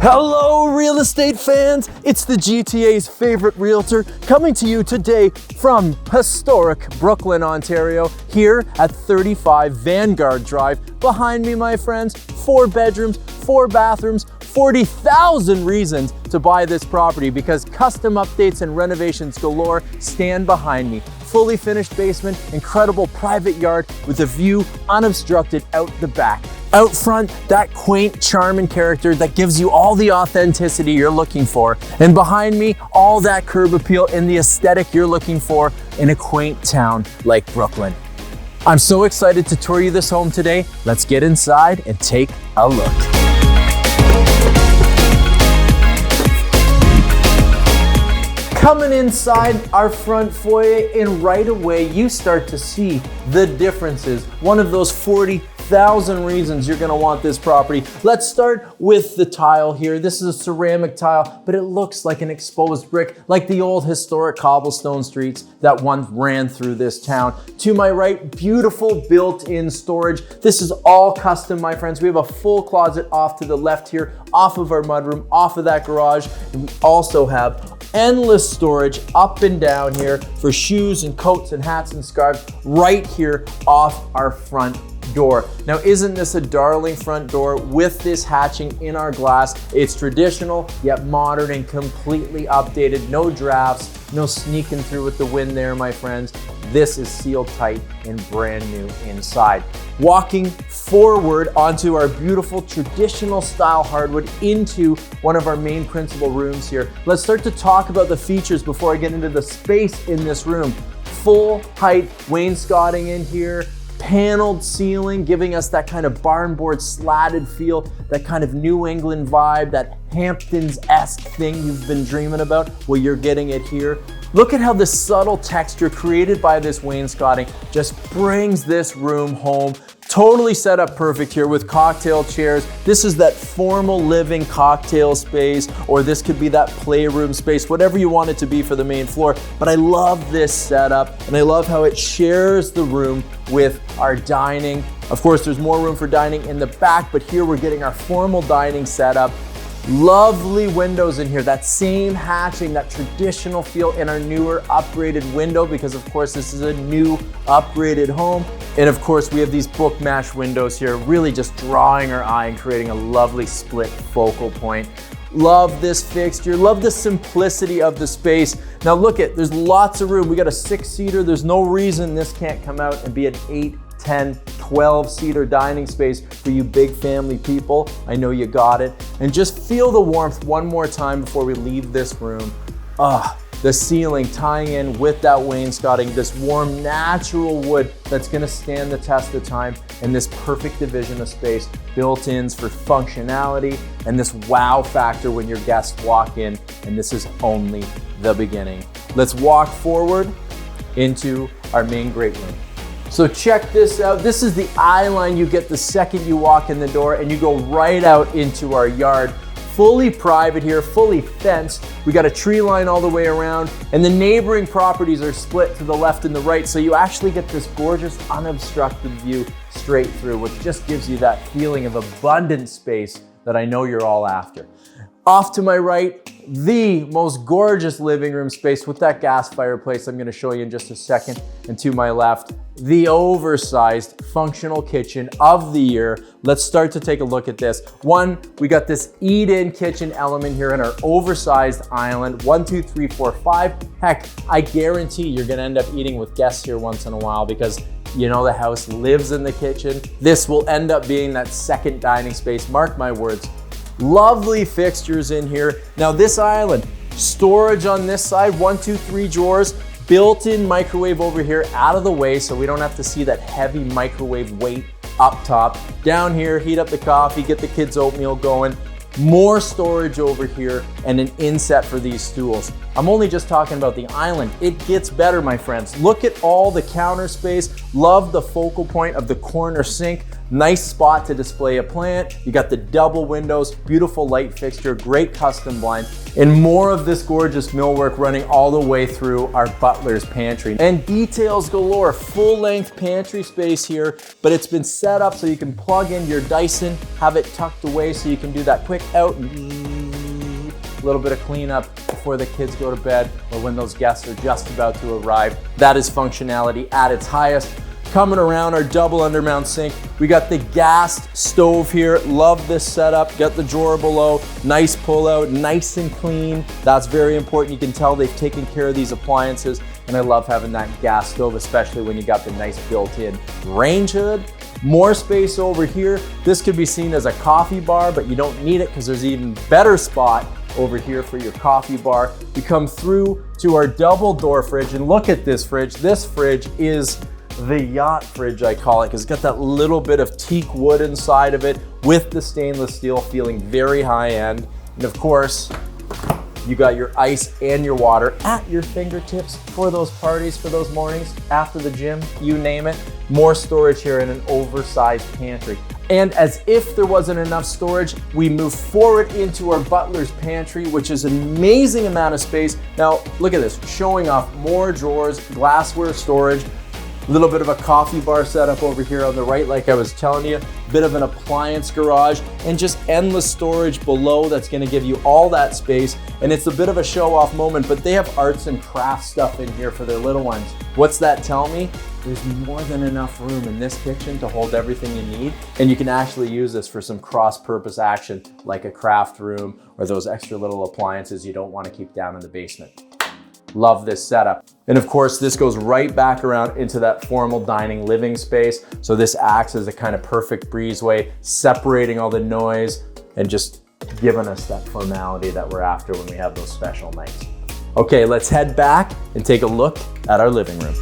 Hello, real estate fans! It's the GTA's favorite realtor coming to you today from historic Brooklin, Ontario, here at 35 Vanguard Drive. Behind me, my friends, 4 bedrooms, 4 bathrooms, 40,000 reasons to buy this property because custom updates and renovations galore stand behind me. Fully finished basement, incredible private yard with a view unobstructed out the back. Out front, that quaint charm and character that gives you all the authenticity you're looking for. And behind me, all that curb appeal and the aesthetic you're looking for in a quaint town like Brooklyn. I'm so excited to tour you this home today. Let's get inside and take a look. Coming inside our front foyer, and right away you start to see the differences. One of those 40,000 reasons you're gonna want this property. Let's start with the tile here. This is a ceramic tile, but it looks like an exposed brick, like the old historic cobblestone streets that once ran through this town. To my right, beautiful built-in storage. This is all custom, my friends. We have a full closet off to the left here, off of our mudroom, off of that garage. And we also have endless storage up and down here for shoes and coats and hats and scarves right here off our front door. Now, isn't this a darling front door with this hatching in our glass? It's traditional yet modern and completely updated. No drafts, no sneaking through with the wind there, my friends. This is sealed tight and brand new inside. Walking forward onto our beautiful traditional style hardwood into one of our main principal rooms here. Let's start to talk about the features before I get into the space in this room. Full height wainscoting in here, paneled ceiling, giving us that kind of barn board slatted feel, that kind of New England vibe, that Hamptons-esque thing you've been dreaming about. Well, you're getting it here. Look at how the subtle texture created by this wainscoting just brings this room home. Totally set up perfect here with cocktail chairs. This is that formal living cocktail space, or this could be that playroom space, whatever you want it to be for the main floor. But I love this setup, and I love how it shares the room with our dining. Of course, there's more room for dining in the back, but here we're getting our formal dining setup. Lovely windows in here, that same hatching, that traditional feel in our newer upgraded window, because of course this is a new upgraded home. And of course we have these book mesh windows here, really just drawing our eye and creating a lovely split focal point. Love this fixture, love the simplicity of the space. Now look there's lots of room. We got a 6-seater. There's no reason this can't come out and be an 8, 10, 12-seater dining space for you big family people. I know you got it. And just feel the warmth one more time before we leave this room. The ceiling tying in with that wainscoting, this warm natural wood that's gonna stand the test of time, and this perfect division of space, built-ins for functionality, and this wow factor when your guests walk in, and this is only the beginning. Let's walk forward into our main great room. So check this out. This is the eye line you get the second you walk in the door, and you go right out into our yard. Fully private here, fully fenced. We got a tree line all the way around, and the neighboring properties are split to the left and the right, so you actually get this gorgeous unobstructed view straight through, which just gives you that feeling of abundant space that I know you're all after. Off to my right, the most gorgeous living room space with that gas fireplace I'm gonna show you in just a second. And to my left, the oversized functional kitchen of the year. Let's start to take a look at this. One, we got this eat-in kitchen element here in our oversized island. 1, 2, 3, 4, 5. Heck, I guarantee you're gonna end up eating with guests here once in a while because you know the house lives in the kitchen. This will end up being that second dining space, mark my words. Lovely fixtures in here. Now this island, storage on this side, 1, 2, 3 drawers, built-in microwave over here out of the way so we don't have to see that heavy microwave weight up top. Down here, heat up the coffee, get the kids' oatmeal going. More storage over here and an inset for these stools. I'm only just talking about the island. It gets better, my friends. Look at all the counter space. Love the focal point of the corner sink. Nice spot to display a plant. You got the double windows, beautiful light fixture, great custom blind, and more of this gorgeous millwork running all the way through our butler's pantry. And details galore, full length pantry space here, but it's been set up so you can plug in your Dyson, have it tucked away so you can do that quick out and a little bit of cleanup before the kids go to bed or when those guests are just about to arrive. That is functionality at its highest. Coming around our double undermount sink, we got the gas stove here. Love this setup. Got the drawer below, nice pull out, nice and clean. That's very important. You can tell they've taken care of these appliances, and I love having that gas stove, especially when you got the nice built-in range hood. More space over here. This could be seen as a coffee bar, but you don't need it because there's an even better spot over here for your coffee bar. We come through to our double door fridge, and look at this fridge. This fridge is the yacht fridge, I call it, because it's got that little bit of teak wood inside of it with the stainless steel, feeling very high end. And of course, you got your ice and your water at your fingertips for those parties, for those mornings, after the gym, you name it. More storage here in an oversized pantry. And as if there wasn't enough storage, we move forward into our butler's pantry, which is an amazing amount of space. Now, look at this, showing off more drawers, glassware storage, a little bit of a coffee bar setup over here on the right, like I was telling you, bit of an appliance garage, and just endless storage below that's gonna give you all that space. And it's a bit of a show off moment, but they have arts and crafts stuff in here for their little ones. What's that tell me? There's more than enough room in this kitchen to hold everything you need. And you can actually use this for some cross-purpose action, like a craft room or those extra little appliances you don't wanna keep down in the basement. Love this setup. And of course, this goes right back around into that formal dining living space. So this acts as a kind of perfect breezeway, separating all the noise and just giving us that formality that we're after when we have those special nights. Okay, let's head back and take a look at our living room.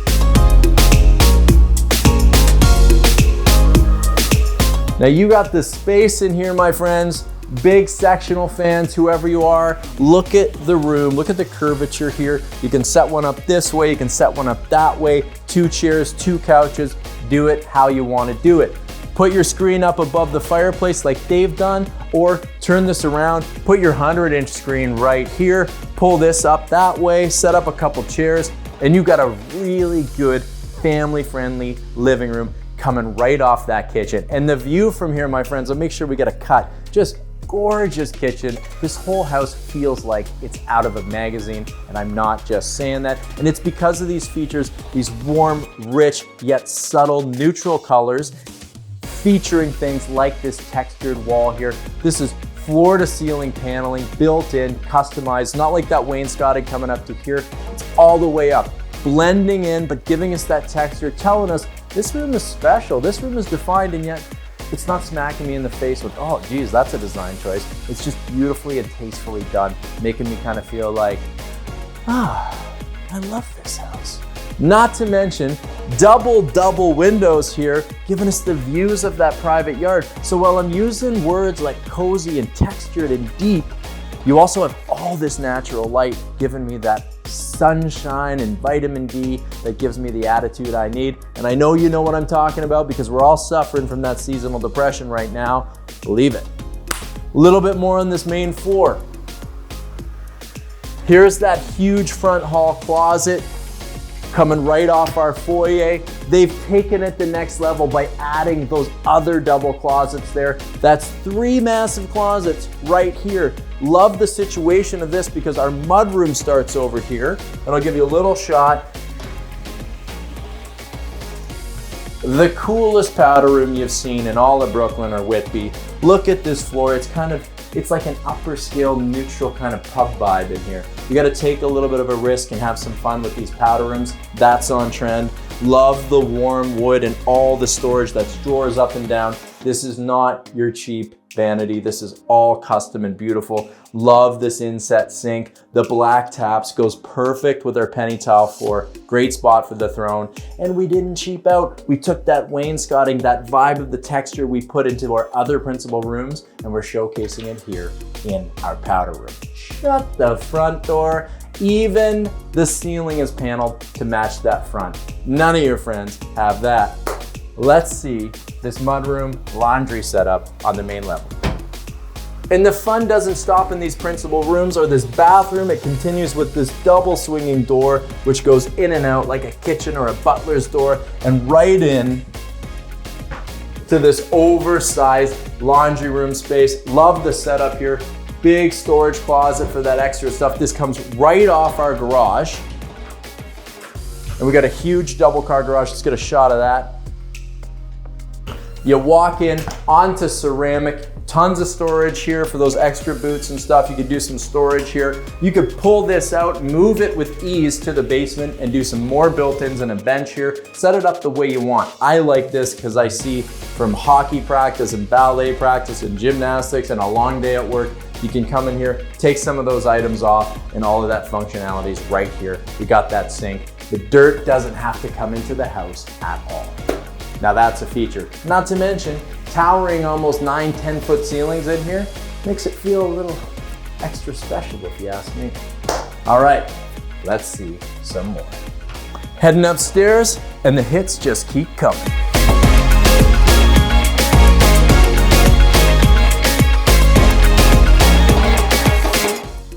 Now you got the space in here, my friends. Big sectional fans, whoever you are, look at the room, look at the curvature here. You can set one up this way, you can set one up that way, 2 chairs, 2 couches, do it how you want to do it. Put your screen up above the fireplace like they've done, or turn this around, put your 100-inch screen right here, pull this up that way, set up a couple chairs, and you got a really good family-friendly living room coming right off that kitchen. And the view from here, my friends, I'll make sure we get a cut. Just gorgeous kitchen. This whole house feels like it's out of a magazine, and I'm not just saying that. And it's because of these features, these warm, rich, yet subtle, neutral colors, featuring things like this textured wall here. This is floor to ceiling paneling, built in, customized, not like that wainscoting coming up to here. It's all the way up, blending in, but giving us that texture, telling us this room is special, this room is defined, and yet it's not smacking me in the face with, oh geez, that's a design choice. It's just beautifully and tastefully done, making me kind of feel like, I love this house. Not to mention double windows here, giving us the views of that private yard. So while I'm using words like cozy and textured and deep, you also have all this natural light giving me that sunshine and vitamin D that gives me the attitude I need. And I know you know what I'm talking about because we're all suffering from that seasonal depression right now. Believe it. A little bit more on this main floor. Here's that huge front hall closet coming right off our foyer. They've taken it the next level by adding those other double closets there. That's 3 massive closets right here. Love the situation of this because our mudroom starts over here, and I'll give you a little shot. The coolest powder room you've seen in all of Brooklyn or Whitby. Look at this floor. It's like an upper scale neutral kind of pub vibe in here. You got to take a little bit of a risk and have some fun with these powder rooms. That's on trend. Love the warm wood and all the storage that's drawers up and down. This is not your cheap vanity. This is all custom and beautiful. Love this inset sink. The black taps goes perfect with our penny tile floor. Great spot for the throne. And we didn't cheap out. We took that wainscoting, that vibe of the texture we put into our other principal rooms, and we're showcasing it here in our powder room. Shut the front door. Even the ceiling is paneled to match that front. None of your friends have that. Let's see this mudroom laundry setup on the main level. And the fun doesn't stop in these principal rooms or this bathroom. It continues with this double swinging door, which goes in and out like a kitchen or a butler's door, and right in to this oversized laundry room space. Love the setup here. big storage closet for that extra stuff. This comes right off our garage. And we got a huge double car garage. Let's get a shot of that. You walk in onto ceramic, tons of storage here for those extra boots and stuff. You could do some storage here. You could pull this out, move it with ease to the basement and do some more built-ins and a bench here. Set it up the way you want. I like this because I see from hockey practice and ballet practice and gymnastics and a long day at work, you can come in here, take some of those items off, and all of that functionality is right here. We got that sink. The dirt doesn't have to come into the house at all. Now that's a feature. Not to mention, towering almost 9-10 foot ceilings in here makes it feel a little extra special if you ask me. All right, let's see some more. Heading upstairs and the hits just keep coming.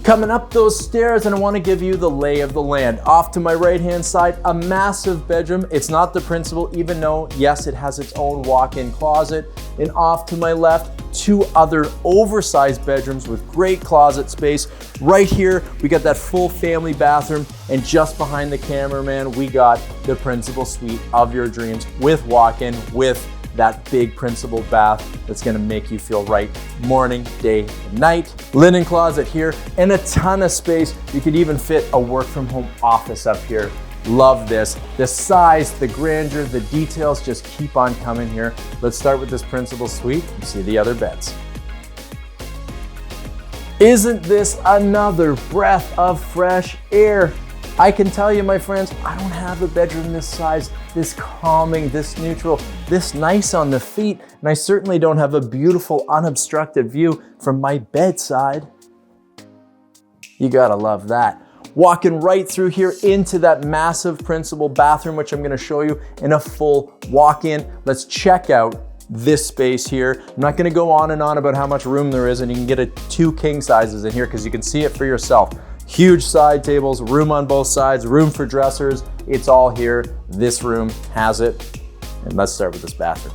Coming up those stairs, and I want to give you the lay of the land. Off to my right-hand side, a massive bedroom. It's not the principal, even though, yes, it has its own walk-in closet. And off to my left, 2 other oversized bedrooms with great closet space. Right here, we got that full family bathroom, and just behind the cameraman, we got the principal suite of your dreams with walk-in, with that big principal bath that's gonna make you feel right morning, day, and night. Linen closet here, and a ton of space. You could even fit a work from home office up here. Love this. The size, the grandeur, the details just keep on coming here. Let's start with this principal suite and see the other beds. Isn't this another breath of fresh air? I can tell you, my friends, I don't have a bedroom this size, this calming, this neutral, this nice on the feet, and I certainly don't have a beautiful unobstructed view from my bedside. You gotta love that. Walking right through here into that massive principal bathroom, which I'm gonna show you in a full walk-in. Let's check out this space here. I'm not gonna go on and on about how much room there is, and you can get 2 king sizes in here because you can see it for yourself. Huge side tables, room on both sides, room for dressers. It's all here. This room has it. And let's start with this bathroom.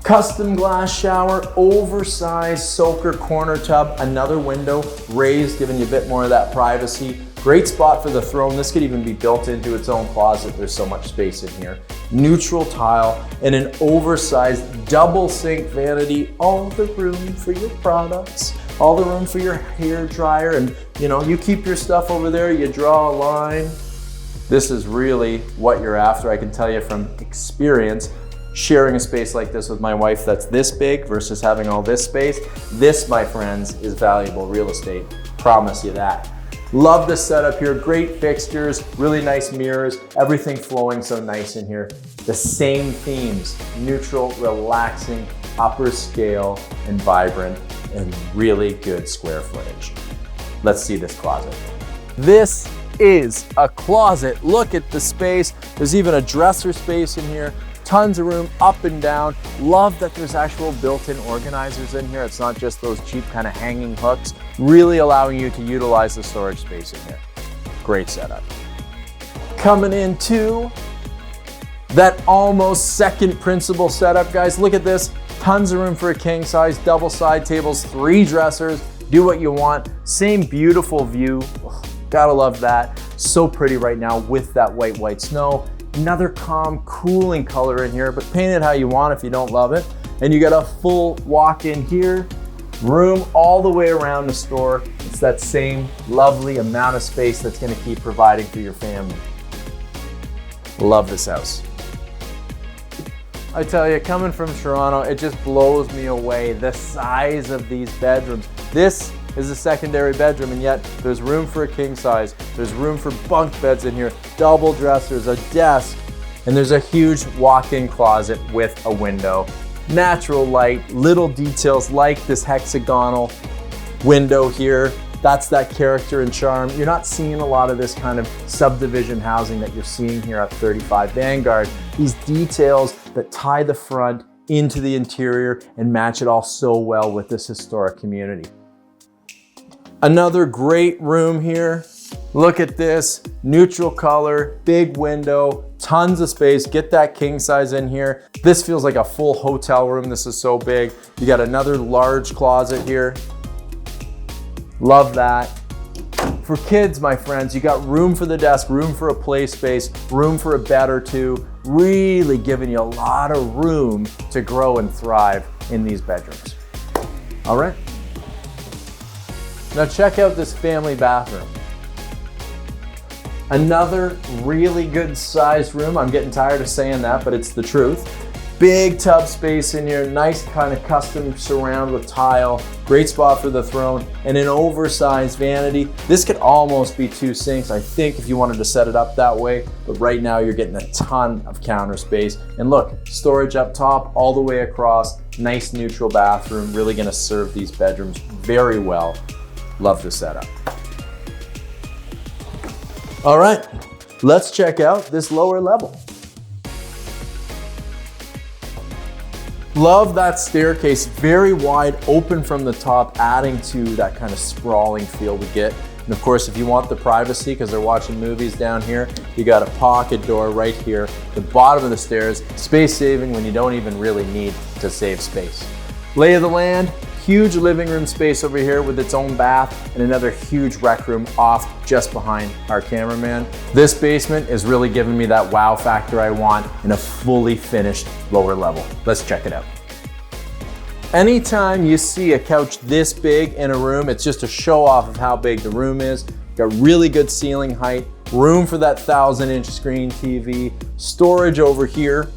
Custom glass shower, oversized soaker corner tub, another window raised, giving you a bit more of that privacy. Great spot for the throne. This could even be built into its own closet. There's so much space in here. Neutral tile and an oversized double sink vanity. All the room for your products. All the room for your hair dryer, and you keep your stuff over there, you draw a line. This is really what you're after. I can tell you from experience, sharing a space like this with my wife that's this big versus having all this space. This, my friends, is valuable real estate. Promise you that. Love the setup here, great fixtures, really nice mirrors, everything flowing so nice in here. The same themes, neutral, relaxing, upper scale, and vibrant, and really good square footage. Let's see this closet. This is a closet. Look at the space. There's even a dresser space in here. Tons of room up and down. Love that there's actual built-in organizers in here. It's not just those cheap kind of hanging hooks. Really allowing you to utilize the storage space in here. Great setup. Coming into that almost second principal setup, guys. Look at this. Tons of room for a king size, double side tables, 3 dressers. Do what you want. Same beautiful view. Gotta love that. So pretty right now with that white snow. Another calm, cooling color in here, but paint it how you want if you don't love it. And you got a full walk-in here. Room all the way around the store. It's that same lovely amount of space that's gonna keep providing for your family. Love this house. I tell you, coming from Toronto, it just blows me away, the size of these bedrooms. This is a secondary bedroom, and yet there's room for a king size. There's room for bunk beds in here, double dressers, a desk, and there's a huge walk-in closet with a window. Natural light, little details like this hexagonal window here. That's that character and charm. You're not seeing a lot of this kind of subdivision housing that you're seeing here at 35 Vanguard. These details that tie the front into the interior and match it all so well with this historic community. Another great room here. Look at this, neutral color, big window, tons of space. Get that king size in here. This feels like a full hotel room. This is so big. You got another large closet here. Love that. For kids, my friends, you got room for the desk, room for a play space, room for a bed or two, really giving you a lot of room to grow and thrive in these bedrooms. All right. Now check out this family bathroom. Another really good sized room. I'm getting tired of saying that, but it's the truth. Big tub space in here, nice kind of custom surround with tile, great spot for the throne, and an oversized vanity. This could almost be 2 sinks, I think, if you wanted to set it up that way, but right now you're getting a ton of counter space. And look, storage up top, all the way across, nice neutral bathroom, really gonna serve these bedrooms very well. Love the setup. All right, let's check out this lower level. Love that staircase, very wide, open from the top, adding to that kind of sprawling feel we get. And of course, if you want the privacy, because they're watching movies down here, you got a pocket door right here, the bottom of the stairs, space saving when you don't even really need to save space. Lay of the land, huge living room space over here with its own bath and another huge rec room off just behind our cameraman. This basement is really giving me that wow factor I want in a fully finished lower level. Let's check it out. Anytime you see a couch this big in a room, it's just a show off of how big the room is. Got really good ceiling height, room for that 1,000-inch screen TV, storage over here,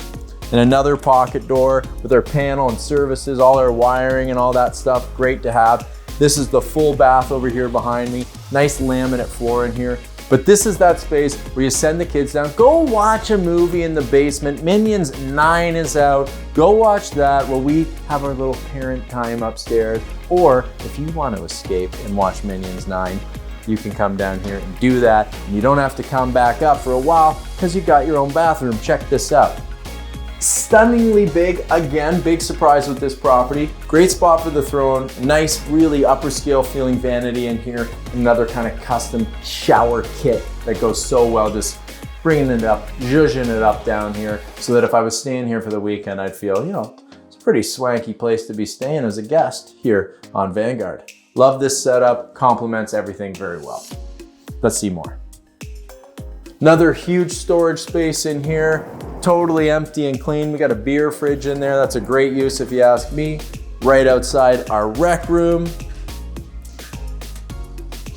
and another pocket door with our panel and services, all our wiring and all that stuff, great to have. This is the full bath over here behind me. Nice laminate floor in here. But this is that space where you send the kids down, go watch a movie in the basement. Minions 9 is out, go watch that while we have our little parent time upstairs. Or if you want to escape and watch Minions 9, you can come down here and do that. And you don't have to come back up for a while because you got your own bathroom. Check this out. Stunningly big, again, big surprise with this property. Great spot for the throne, nice, really upper scale feeling vanity in here. Another kind of custom shower kit that goes so well, just bringing it up, zhuzhing it up down here so that if I was staying here for the weekend, I'd feel, you know, it's a pretty swanky place to be staying as a guest here on Vanguard. Love this setup, complements everything very well. Let's see more. Another huge storage space in here, totally empty and clean. We got a beer fridge in there. That's a great use if you ask me. Right outside our rec room.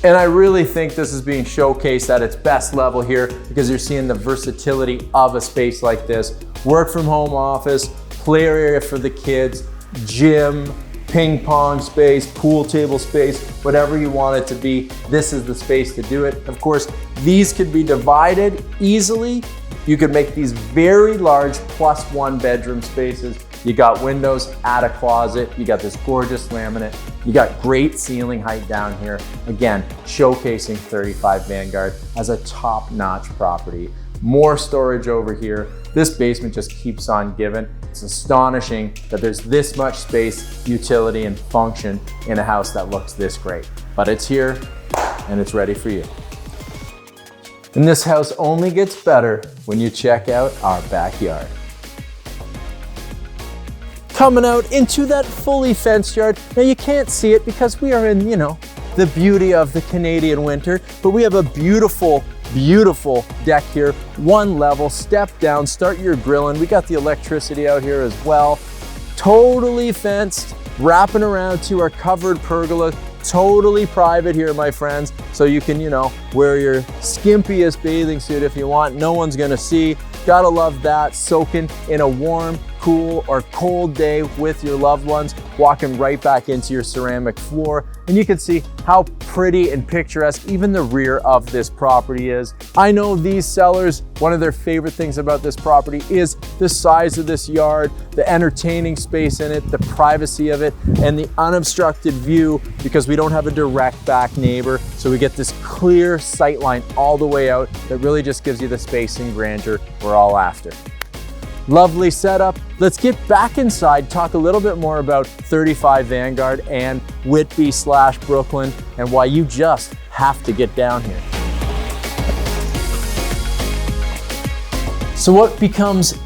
And I really think this is being showcased at its best level here because you're seeing the versatility of a space like this. Work from home office, play area for the kids, gym, ping pong space, pool table space, whatever you want it to be, this is the space to do it. Of course, these could be divided easily. You could make these very large +1 bedroom spaces. You got windows, add a closet, you got this gorgeous laminate, you got great ceiling height down here. Again, showcasing 35 Vanguard as a top-notch property. More storage over here. This basement just keeps on giving. It's astonishing that there's this much space, utility, and function in a house that looks this great. But it's here and it's ready for you. And this house only gets better when you check out our backyard. Coming out into that fully fenced yard. Now you can't see it because we are in, you know, the beauty of the Canadian winter, but we have a beautiful deck here, one level, step down, start your grilling. We got the electricity out here as well. Totally fenced, wrapping around to our covered pergola, totally private here, my friends. So you can, you know, wear your skimpiest bathing suit if you want. No one's gonna see. Gotta love that, soaking in a warm, cool, or cold day with your loved ones, walking right back into your ceramic floor. And you can see how pretty and picturesque even the rear of this property is. I know these sellers, one of their favorite things about this property is the size of this yard, the entertaining space in it, the privacy of it, and the unobstructed view because we don't have a direct back neighbor. So we get this clear sight line all the way out that really just gives you the space and grandeur we're all after. Lovely setup. Let's get back inside, talk a little bit more about 35 Vanguard and Whitby / Brooklin and why you just have to get down here. So what becomes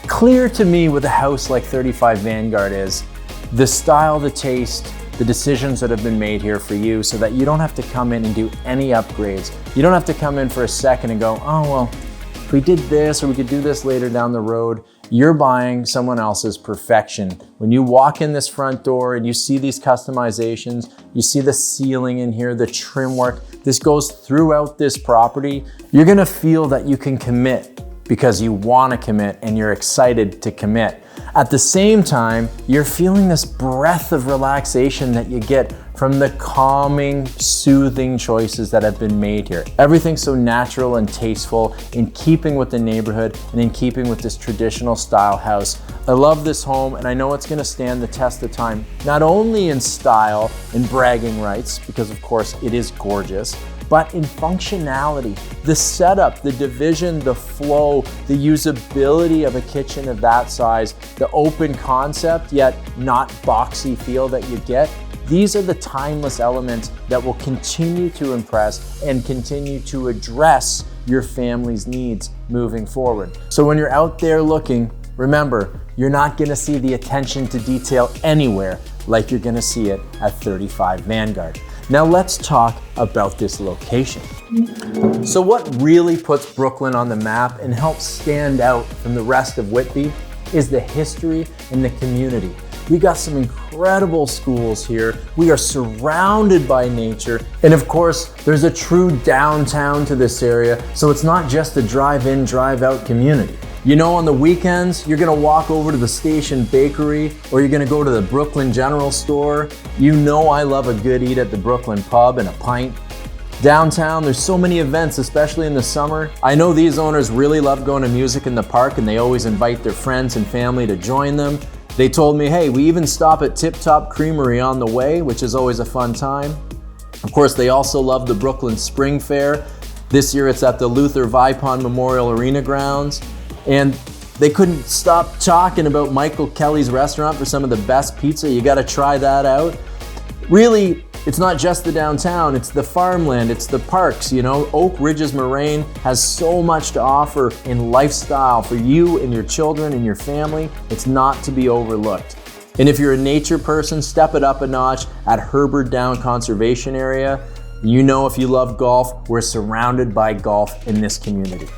clear to me with a house like 35 Vanguard is the style, the taste, the decisions that have been made here for you so that you don't have to come in and do any upgrades. You don't have to come in for a second and go, oh, well, if we did this or we could do this later down the road. You're buying someone else's perfection. When you walk in this front door and you see these customizations, you see the ceiling in here, the trim work, this goes throughout this property, you're gonna feel that you can commit because you wanna commit and you're excited to commit. At the same time, you're feeling this breath of relaxation that you get from the calming, soothing choices that have been made here. Everything's so natural and tasteful, in keeping with the neighborhood and in keeping with this traditional style house. I love this home and I know it's gonna stand the test of time, not only in style and bragging rights, because of course it is gorgeous, but in functionality, the setup, the division, the flow, the usability of a kitchen of that size, the open concept yet not boxy feel that you get. These are the timeless elements that will continue to impress and continue to address your family's needs moving forward. So when you're out there looking, remember, you're not gonna see the attention to detail anywhere like you're gonna see it at 35 Vanguard. Now let's talk about this location. So what really puts Brooklyn on the map and helps stand out from the rest of Whitby is the history and the community. We got some incredible schools here. We are surrounded by nature. And of course, there's a true downtown to this area. So it's not just a drive-in, drive-out community. You know, on the weekends, you're gonna walk over to the Station Bakery or you're gonna go to the Brooklyn General Store. You know I love a good eat at the Brooklyn Pub and a pint. Downtown, there's so many events, especially in the summer. I know these owners really love going to music in the park and they always invite their friends and family to join them. They told me, hey, we even stop at Tip Top Creamery on the way, which is always a fun time. Of course, they also love the Brooklyn Spring Fair. This year it's at the Luther Vipon Memorial Arena grounds. And they couldn't stop talking about Michael Kelly's restaurant for some of the best pizza. You gotta try that out. Really, it's not just the downtown, it's the farmland, it's the parks, you know. Oak Ridges Moraine has so much to offer in lifestyle for you and your children and your family. It's not to be overlooked. And if you're a nature person, step it up a notch at Herbert Down Conservation Area. You know, if you love golf, we're surrounded by golf in this community.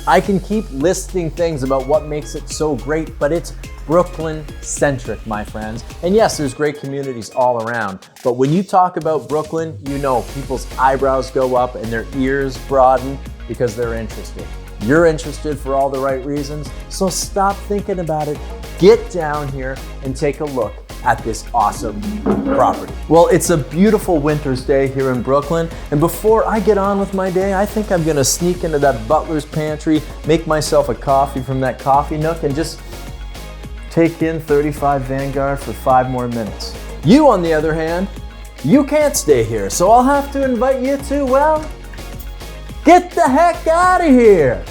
I can keep listing things about what makes it so great, but it's Brooklyn-centric, my friends. And yes, there's great communities all around, but when you talk about Brooklyn, you know people's eyebrows go up and their ears broaden because they're interested. You're interested for all the right reasons, so stop thinking about it. Get down here and take a look at this awesome property. Well, it's a beautiful winter's day here in Brooklyn, and before I get on with my day, I think I'm gonna sneak into that butler's pantry, make myself a coffee from that coffee nook, and just take in 35 Vanguard for 5 more minutes. You, on the other hand, you can't stay here, so I'll have to invite you to, well, get the heck out of here.